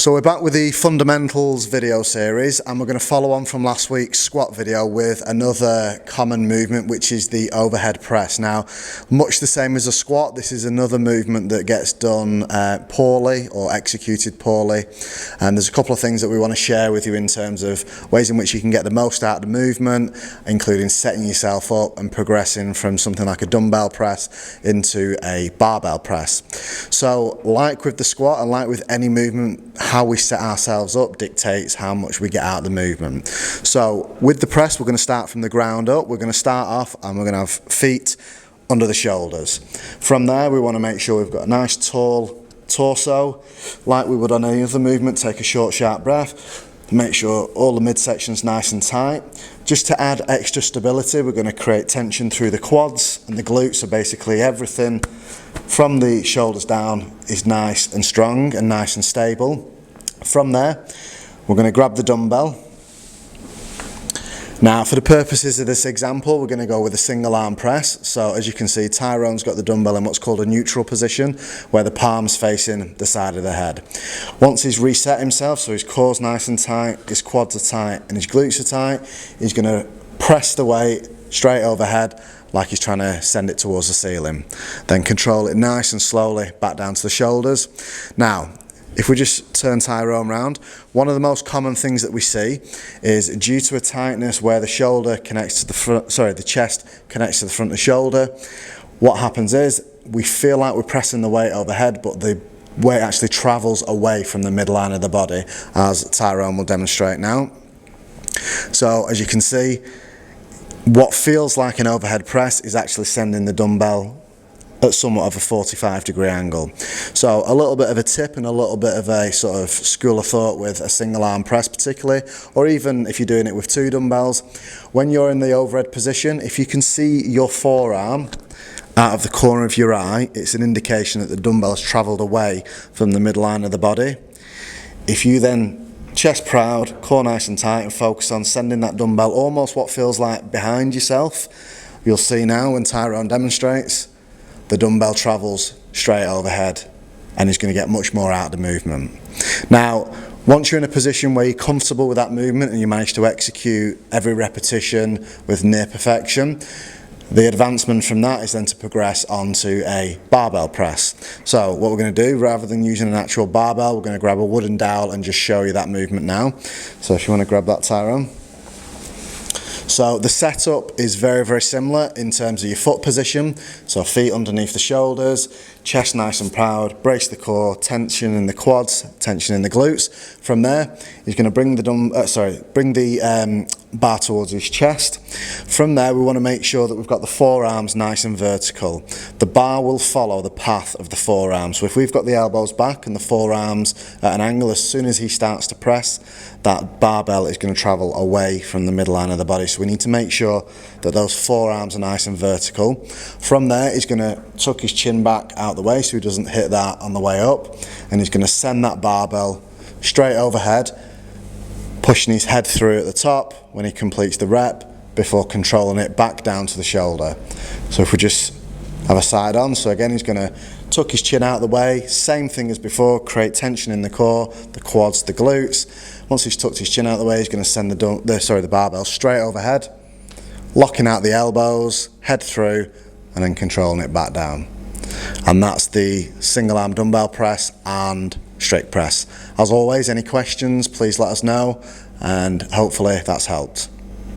So we're back with the fundamentals video series, and we're going to follow on from last week's squat video with another common movement, which is the overhead press. Now, much the same as a squat, this is another movement that gets done poorly or executed poorly, and there's a couple of things that we want to share with you in terms of ways in which you can get the most out of the movement, including setting yourself up and progressing from something like a dumbbell press into a barbell press. So like with the squat and like with any movement, how we set ourselves up dictates how much we get out of the movement. So with the press, we're going to start from the ground up. We're going to start off and we're going to have feet under the shoulders. From there, we want to make sure we've got a nice tall torso, like we would on any other movement. Take a short, sharp breath. Make sure all the midsection's nice and tight. Just to add extra stability, we're going to create tension through the quads and the glutes, so basically everything from the shoulders down is nice and strong and nice and stable. From there, we're going to grab the dumbbell. Now, for the purposes of this example, we're going to go with a single arm press. So as you can see, Tyrone's got the dumbbell in what's called a neutral position, where the palm's facing the side of the head. Once he's reset himself, so his core's nice and tight, his quads are tight and his glutes are tight, he's going to press the weight straight overhead like he's trying to send it towards the ceiling. Then control it nice and slowly back down to the shoulders. Now, if we just turn Tyrone round, one of the most common things that we see is due to a tightness where the shoulder connects to the front, the chest connects to the front of the shoulder. What happens is we feel like we're pressing the weight overhead, but the weight actually travels away from the midline of the body, as Tyrone will demonstrate now. So as you can see, what feels like an overhead press is actually sending the dumbbell at somewhat of a 45-degree angle. So a little bit of a tip and a little bit of a sort of school of thought with a single arm press particularly, or even if you're doing it with two dumbbells, when you're in the overhead position, if you can see your forearm out of the corner of your eye, it's an indication that the dumbbell has travelled away from the midline of the body. If you then chest proud, core nice and tight, and focus on sending that dumbbell almost what feels like behind yourself, you'll see now when Tyrone demonstrates, the dumbbell travels straight overhead and is going to get much more out of the movement. Now, once you're in a position where you're comfortable with that movement and you manage to execute every repetition with near perfection, the advancement from that is then to progress onto a barbell press. So what we're going to do, rather than using an actual barbell, we're going to grab a wooden dowel and just show you that movement now. So if you want to grab that, Tyrone. So the setup is very, very similar in terms of your foot position. So feet underneath the shoulders, chest nice and proud, brace the core, tension in the quads, tension in the glutes. From there, he's going to bring the bar towards his chest. From there, we want to make sure that we've got the forearms nice and vertical. The bar will follow the path of the forearms. So if we've got the elbows back and the forearms at an angle, as soon as he starts to press, that barbell is going to travel away from the midline of the body. So we need to make sure that those forearms are nice and vertical. From there, he's going to tuck his chin back out the way so he doesn't hit that on the way up, and he's going to send that barbell straight overhead, pushing his head through at the top when he completes the rep before controlling it back down to the shoulder. So if we just have a side on, so again he's going to tuck his chin out the way, same thing as before, create tension in the core, the quads, the glutes. Once he's tucked his chin out the way, he's going to send the barbell straight overhead, locking out the elbows, head through, and then controlling it back down. And that's the single arm dumbbell press and strict press. As always, any questions, please let us know, and hopefully that's helped.